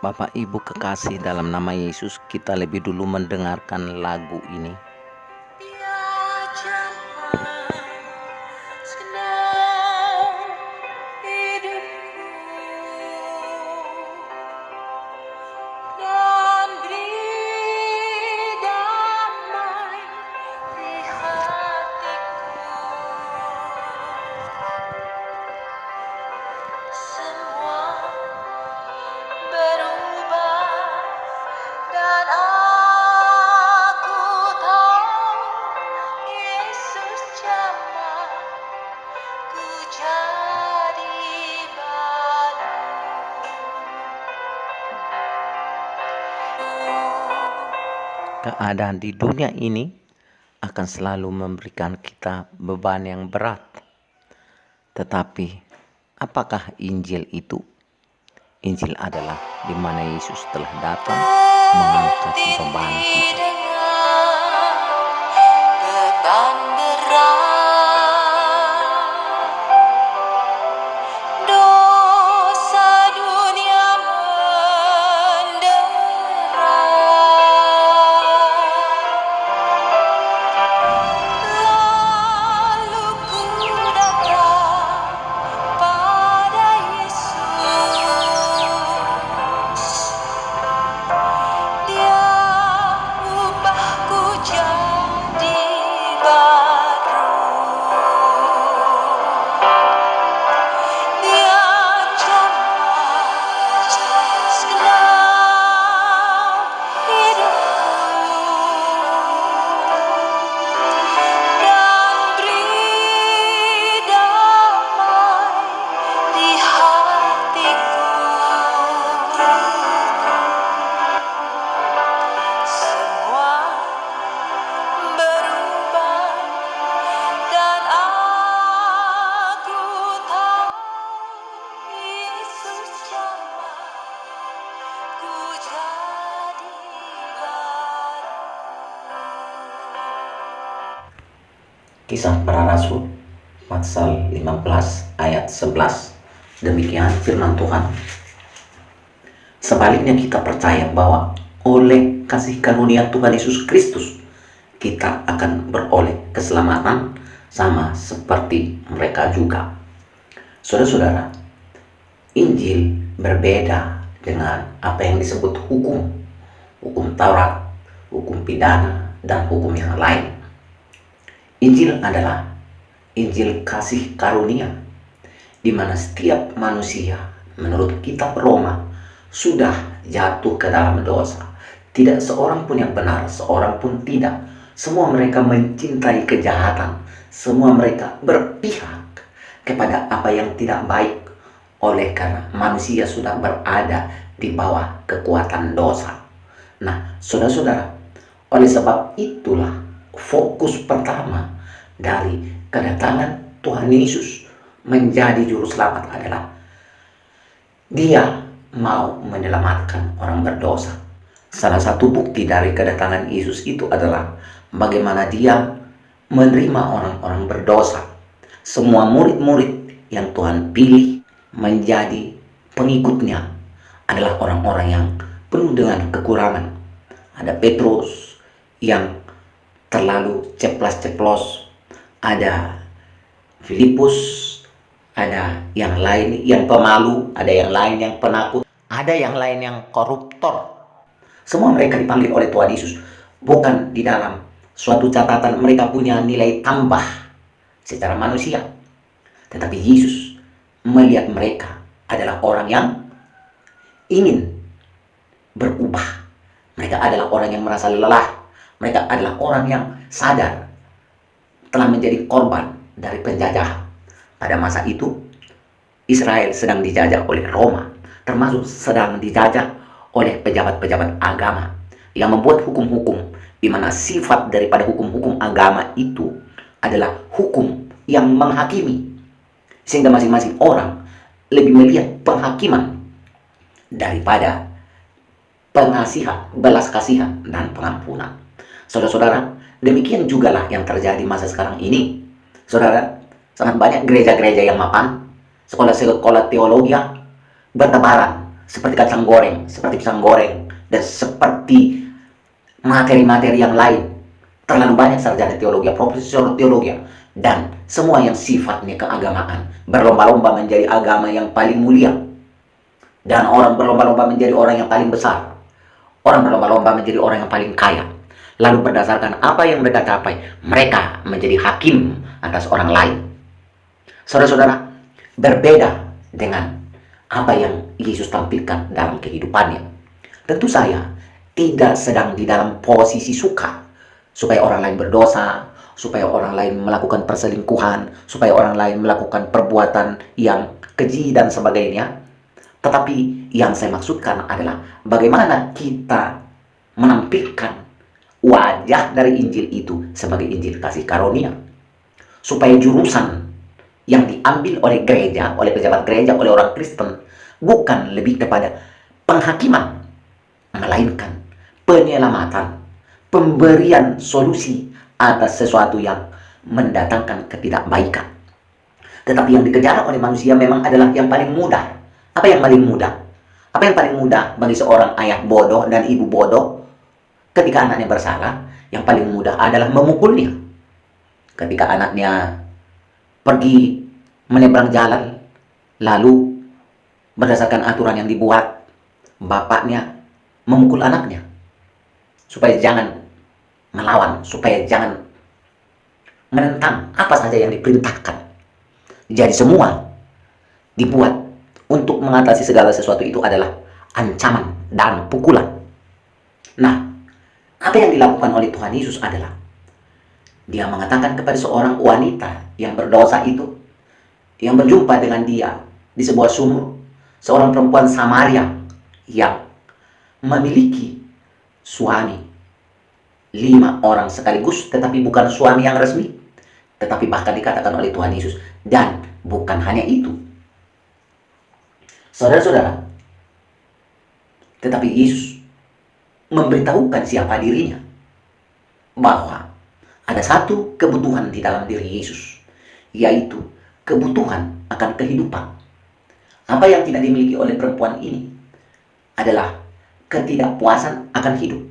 Bapak Ibu kekasih dalam nama Yesus, kita lebih dulu mendengarkan lagu ini. Dia jamah segenap hidupku dan beri damai di hatiku. Semua berubah dan aku tahu Yesus jamah ku jadi baru. Keadaan di dunia ini akan selalu memberikan kita beban yang berat. Tetapi, apakah Injil itu? Injil adalah di mana Yesus telah datang mengangkat beban kita. Dengan beban berat, dosa dunia mendera. Lalu ku datang pada Yesus. Dia ubahku jadi baru. Dia jamah segenap hidupku dan beri damai di hatiku. Semua berubah dan aku tahu Yesus jamah ku jadi baru. Kisah Para Rasul pasal 15 ayat 11. Demikian firman Tuhan. Sebaliknya kita percaya bahwa oleh kasih karunia Tuhan Yesus Kristus kita akan beroleh keselamatan sama seperti mereka juga. Saudara-saudara, Injil berbeda dengan apa yang disebut hukum Taurat, hukum pidana, dan hukum yang lain. Injil adalah Injil kasih karunia, di mana setiap manusia menurut kitab Roma sudah jatuh ke dalam dosa. Tidak seorang pun yang benar, seorang pun tidak. Semua mereka mencintai kejahatan. Semua mereka berpihak kepada apa yang tidak baik. Oleh karena manusia sudah berada di bawah kekuatan dosa. Nah, saudara-saudara, oleh sebab itulah fokus pertama dari kedatangan Tuhan Yesus menjadi juru selamat adalah Dia mau menyelamatkan orang berdosa. Salah satu bukti dari kedatangan Yesus itu adalah bagaimana Dia menerima orang-orang berdosa. Semua murid-murid yang Tuhan pilih menjadi pengikutnya adalah orang-orang yang penuh dengan kekurangan. Ada Petrus yang terlalu ceplas-ceplos, ada Filipus, ada yang lain yang pemalu, ada yang lain yang penakut, ada yang lain yang koruptor. Semua mereka dipanggil oleh Tuhan Yesus bukan di dalam suatu catatan mereka punya nilai tambah secara manusia, tetapi Yesus melihat mereka adalah orang yang ingin berubah. Mereka adalah orang yang merasa lelah. Mereka adalah orang yang sadar telah menjadi korban dari penjajahan. Pada masa itu, Israel sedang dijajah oleh Roma, termasuk sedang dijajah oleh pejabat-pejabat agama yang membuat hukum-hukum, di mana sifat daripada hukum-hukum agama itu adalah hukum yang menghakimi, sehingga masing-masing orang lebih melihat penghakiman daripada pengasihan, belas kasihan, dan pengampunan. Saudara-saudara, demikian jugalah yang terjadi masa sekarang ini. Saudara, sangat banyak gereja-gereja yang mapan, sekolah-sekolah teologi bertebaran, seperti kacang goreng, seperti pisang goreng, dan seperti materi-materi yang lain. Terlalu banyak sarjana teologi, profesor teologi, dan semua yang sifatnya keagamaan berlomba-lomba menjadi agama yang paling mulia. Dan orang berlomba-lomba menjadi orang yang paling besar. Orang berlomba-lomba menjadi orang yang paling kaya. Lalu berdasarkan apa yang mereka capai, mereka menjadi hakim atas orang lain. Saudara-saudara, berbeda dengan apa yang Yesus tampilkan dalam kehidupannya. Tentu saya tidak sedang di dalam posisi suka supaya orang lain berdosa, supaya orang lain melakukan perselingkuhan, supaya orang lain melakukan perbuatan yang keji dan sebagainya. Tetapi yang saya maksudkan adalah bagaimana kita menampilkan wajah dari Injil itu sebagai Injil kasih karunia, supaya jurusan yang diambil oleh gereja, oleh pejabat gereja, oleh orang Kristen bukan lebih kepada penghakiman, melainkan penyelamatan, pemberian solusi atas sesuatu yang mendatangkan ketidakbaikan. Tetapi yang dikejar oleh manusia memang adalah yang paling mudah. Apa yang paling mudah? Apa yang paling mudah bagi seorang ayah bodoh dan ibu bodoh ketika anaknya bersalah? Yang paling mudah adalah memukulnya. Ketika anaknya pergi menyeberang jalan, lalu berdasarkan aturan yang dibuat, bapaknya memukul anaknya supaya jangan melawan, supaya jangan menentang apa saja yang diperintahkan. Jadi semua dibuat untuk mengatasi segala sesuatu itu adalah ancaman dan pukulan. Nah, apa yang dilakukan oleh Tuhan Yesus adalah Dia mengatakan kepada seorang wanita yang berdosa itu, yang berjumpa dengan dia di sebuah sumur, seorang perempuan Samaria yang memiliki suami 5 orang sekaligus, tetapi bukan suami yang resmi, tetapi bahkan dikatakan oleh Tuhan Yesus. Dan bukan hanya itu, saudara-saudara, tetapi Yesus memberitahukan siapa dirinya, bahwa ada satu kebutuhan di dalam diri Yesus, yaitu kebutuhan akan kehidupan. Apa yang tidak dimiliki oleh perempuan ini adalah ketidakpuasan akan hidup,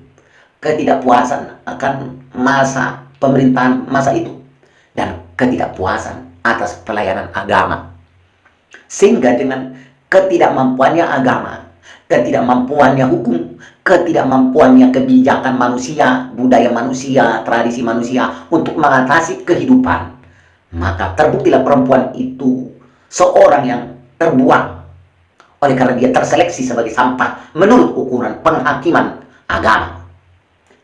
ketidakpuasan akan masa pemerintahan masa itu, dan ketidakpuasan atas pelayanan agama. Sehingga dengan ketidakmampuannya agama, ketidakmampuannya hukum, ketidakmampuannya kebijakan manusia, budaya manusia, tradisi manusia untuk mengatasi kehidupan, maka terbuktilah perempuan itu seorang yang terbuang oleh karena dia terseleksi sebagai sampah menurut ukuran penghakiman agama.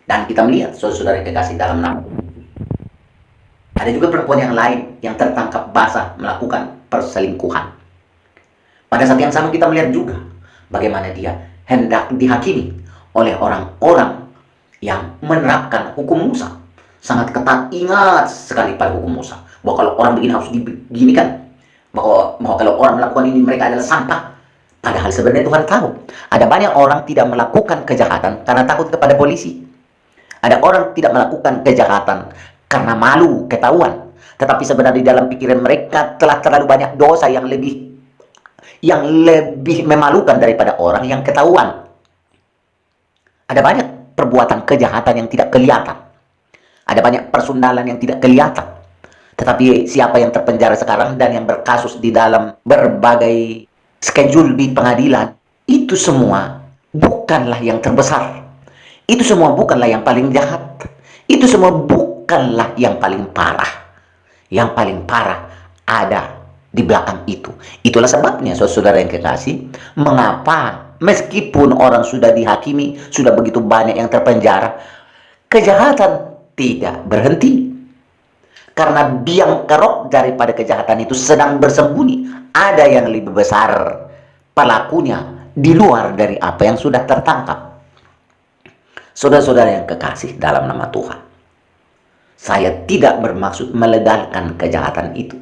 Dan kita melihat, saudara-saudara yang kekasih dalam nama, ada juga perempuan yang lain yang tertangkap basah melakukan perselingkuhan. Pada saat yang sama kita melihat juga bagaimana dia hendak dihakimi oleh orang-orang yang menerapkan hukum Musa. Sangat ketat, ingat sekali pada hukum Musa, bahwa kalau orang begini harus diginikan, bahwa kalau orang melakukan ini mereka adalah sampah. Padahal sebenarnya Tuhan tahu ada banyak orang tidak melakukan kejahatan karena takut kepada polisi. Ada orang tidak melakukan kejahatan karena malu ketahuan. Tetapi sebenarnya di dalam pikiran mereka telah terlalu banyak dosa yang lebih memalukan daripada orang yang ketahuan. Ada banyak perbuatan kejahatan yang tidak kelihatan. Ada banyak persundalan yang tidak kelihatan. Tetapi siapa yang terpenjara sekarang dan yang berkasus di dalam berbagai schedule di pengadilan, itu semua bukanlah yang terbesar. Itu semua bukanlah yang paling jahat. Itu semua bukanlah yang paling parah. Yang paling parah ada di belakang itu. Itulah sebabnya, saudara yang kekasih, mengapa meskipun orang sudah dihakimi, sudah begitu banyak yang terpenjara, kejahatan tidak berhenti. Karena biang kerok daripada kejahatan itu sedang bersembunyi. Ada yang lebih besar pelakunya di luar dari apa yang sudah tertangkap. Saudara-saudara yang kekasih dalam nama Tuhan, saya tidak bermaksud melegalkan kejahatan itu.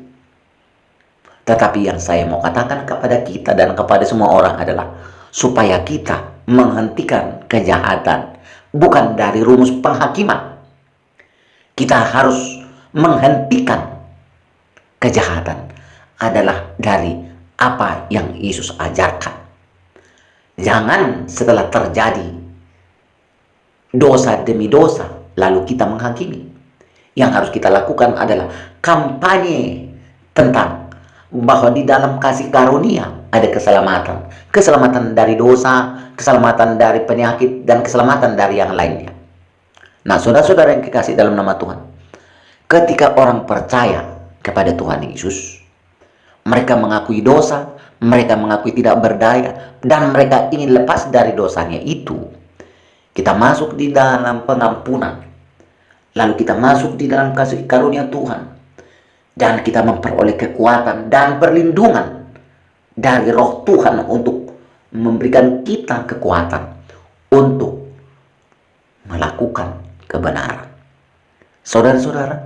Tetapi yang saya mau katakan kepada kita dan kepada semua orang adalah supaya kita menghentikan kejahatan bukan dari rumus penghakiman. Kita harus menghentikan kejahatan adalah dari apa yang Yesus ajarkan. Jangan setelah terjadi dosa demi dosa lalu kita menghakimi. Yang harus kita lakukan adalah kampanye tentang bahwa di dalam kasih karunia ada keselamatan. Keselamatan dari dosa, keselamatan dari penyakit, dan keselamatan dari yang lainnya. Nah, saudara-saudara yang kekasih dalam nama Tuhan, ketika orang percaya kepada Tuhan Yesus, mereka mengakui dosa, mereka mengakui tidak berdaya, dan mereka ingin lepas dari dosanya itu. Kita masuk di dalam pengampunan, lalu kita masuk di dalam kasih karunia Tuhan, dan kita memperoleh kekuatan dan perlindungan dari roh Tuhan untuk memberikan kita kekuatan untuk melakukan kebenaran. Saudara-saudara,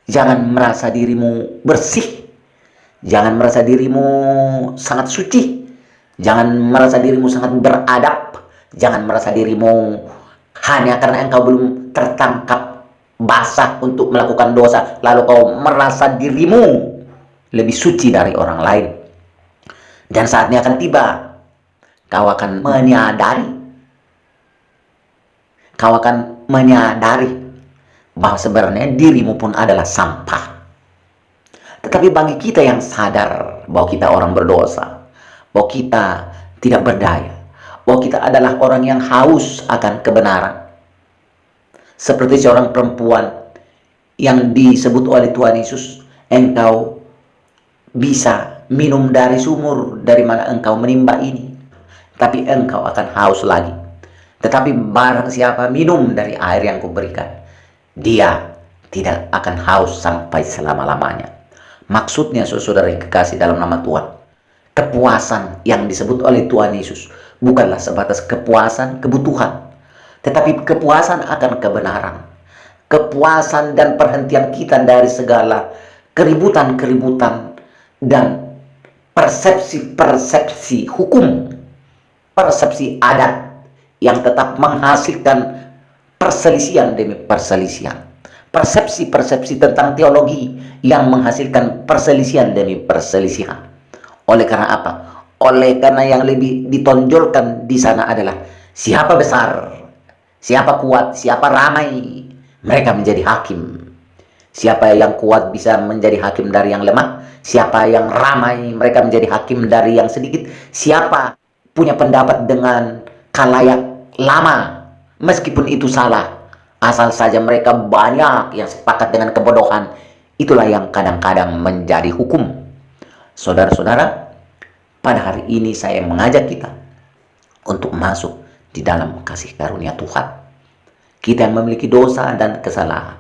jangan merasa dirimu bersih, jangan merasa dirimu sangat suci, jangan merasa dirimu sangat beradab, jangan merasa dirimu hanya karena engkau belum tertangkap basah untuk melakukan dosa, lalu kau merasa dirimu lebih suci dari orang lain. Dan saatnya akan tiba, kau akan menyadari bahwa sebenarnya dirimu pun adalah sampah. Tetapi bagi kita yang sadar bahwa kita orang berdosa, bahwa kita tidak berdaya, bahwa kita adalah orang yang haus akan kebenaran, seperti seorang perempuan yang disebut oleh Tuhan Yesus, engkau bisa minum dari sumur dari mana engkau menimba ini, tapi engkau akan haus lagi. Tetapi barang siapa minum dari air yang kuberikan, dia tidak akan haus sampai selama-lamanya. Maksudnya, saudara yang kekasih dalam nama Tuhan, kepuasan yang disebut oleh Tuhan Yesus bukanlah sebatas kepuasan kebutuhan, tetapi kepuasan akan kebenaran, kepuasan dan perhentian kita dari segala keributan-keributan dan persepsi-persepsi hukum, persepsi adat yang tetap menghasilkan perselisihan demi perselisihan, persepsi-persepsi tentang teologi yang menghasilkan perselisihan demi perselisihan. Oleh karena apa? Oleh karena yang lebih ditonjolkan di sana adalah siapa besar, siapa kuat, siapa ramai, mereka menjadi hakim. Siapa yang kuat bisa menjadi hakim dari yang lemah, siapa yang ramai mereka menjadi hakim dari yang sedikit, siapa punya pendapat dengan khalayak lama meskipun itu salah, asal saja mereka banyak yang sepakat dengan kebodohan, itulah yang kadang-kadang menjadi hukum. Saudara-saudara, pada hari ini saya mengajak kita untuk masuk di dalam kasih karunia Tuhan. Kita yang memiliki dosa dan kesalahan,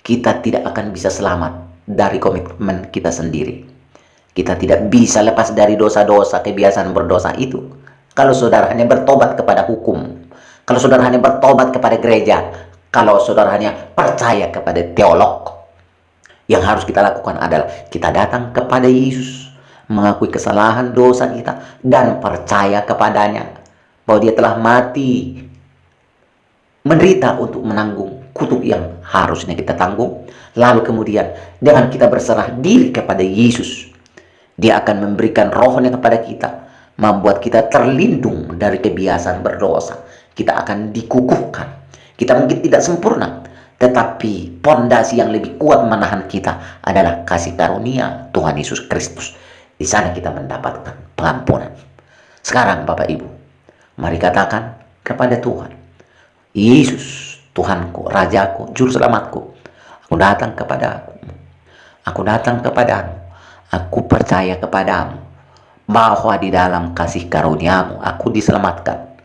kita tidak akan bisa selamat dari komitmen kita sendiri. Kita tidak bisa lepas dari dosa-dosa, kebiasaan berdosa itu kalau saudara hanya bertobat kepada hukum, kalau saudara hanya bertobat kepada gereja, kalau saudara hanya percaya kepada teolog. Yang harus kita lakukan adalah kita datang kepada Yesus, mengakui kesalahan dosa kita, dan percaya kepadanya bahwa dia telah mati, menderita untuk menanggung kutuk yang harusnya kita tanggung. Lalu kemudian dengan kita berserah diri kepada Yesus, dia akan memberikan rohnya kepada kita, membuat kita terlindung dari kebiasaan berdosa. Kita akan dikukuhkan. Kita mungkin tidak sempurna, tetapi pondasi yang lebih kuat menahan kita adalah kasih karunia Tuhan Yesus Kristus. Di sana kita mendapatkan pengampunan. Sekarang Bapak Ibu, mari katakan kepada Tuhan, Yesus, Tuhanku, Rajaku, Juru Selamatku, aku datang kepadamu. Aku datang kepadamu. Aku percaya kepadamu bahwa di dalam kasih karuniamu aku diselamatkan.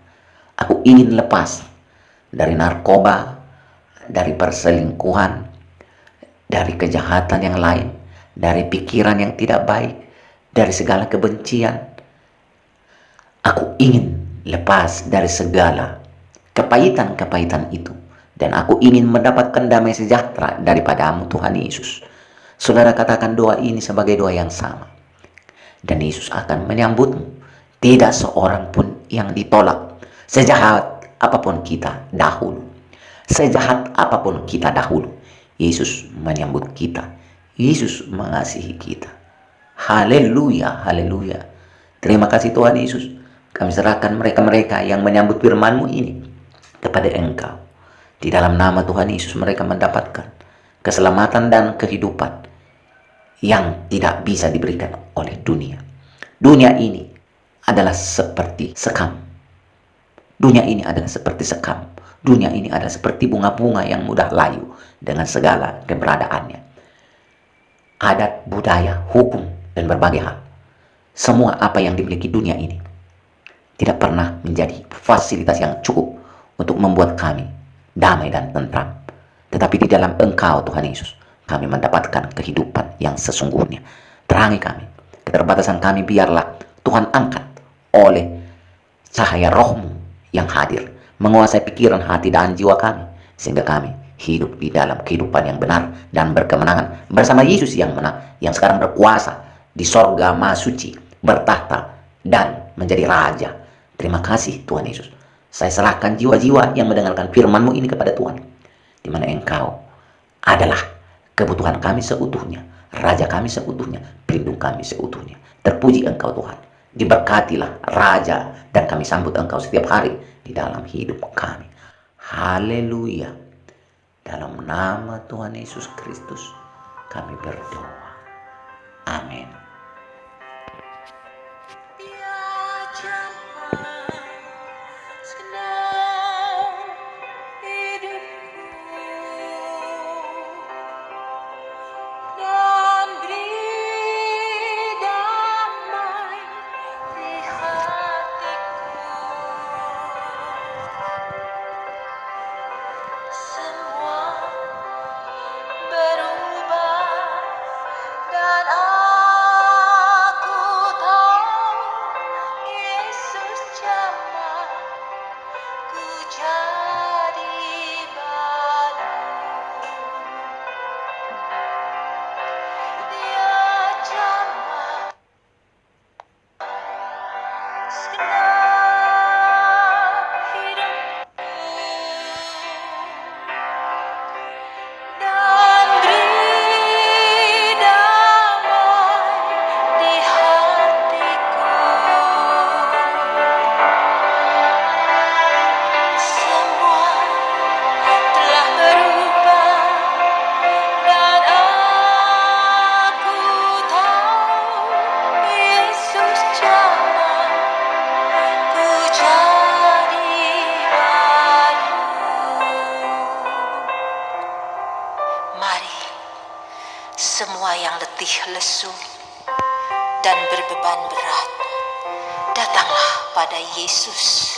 Aku ingin lepas dari narkoba, dari perselingkuhan, dari kejahatan yang lain, dari pikiran yang tidak baik, dari segala kebencian. Aku ingin lepas dari segala kepahitan-kepahitan itu, dan aku ingin mendapatkan damai sejahtera daripadamu Tuhan Yesus. Saudara katakan doa ini sebagai doa yang sama, dan Yesus akan menyambutmu. Tidak seorang pun yang ditolak, sejahat apapun kita dahulu, sejahat apapun kita dahulu, Yesus menyambut kita. Yesus mengasihi kita. Haleluya, haleluya. Terima kasih Tuhan Yesus. Kami serahkan mereka-mereka yang menyambut firman-Mu ini kepada Engkau. Di dalam nama Tuhan Yesus mereka mendapatkan keselamatan dan kehidupan yang tidak bisa diberikan oleh dunia. Dunia ini adalah seperti sekam. Dunia ini adalah seperti sekam. Dunia ini adalah seperti bunga-bunga yang mudah layu dengan segala keberadaannya. Adat, budaya, hukum, dan berbagai hal. Semua apa yang dimiliki dunia ini tidak pernah menjadi fasilitas yang cukup untuk membuat kami damai dan tentram. Tetapi di dalam Engkau, Tuhan Yesus, kami mendapatkan kehidupan yang sesungguhnya. Terangi kami, keterbatasan kami biarlah Tuhan angkat oleh cahaya Roh-Mu yang hadir, menguasai pikiran, hati, dan jiwa kami, sehingga kami hidup di dalam kehidupan yang benar dan berkemenangan bersama Yesus yang menang, yang sekarang berkuasa di sorga Maha Suci, bertahta dan menjadi Raja. Terima kasih Tuhan Yesus. Saya serahkan jiwa-jiwa yang mendengarkan firman-Mu ini kepada Tuhan, di mana Engkau adalah kebutuhan kami seutuhnya, Raja kami seutuhnya, pelindung kami seutuhnya. Terpuji Engkau Tuhan. Diberkatilah Raja, dan kami sambut Engkau setiap hari di dalam hidup kami. Haleluya. Dalam nama Tuhan Yesus Kristus kami berdoa. Amin. Semua yang letih lesu dan berbeban berat, datanglah pada Yesus.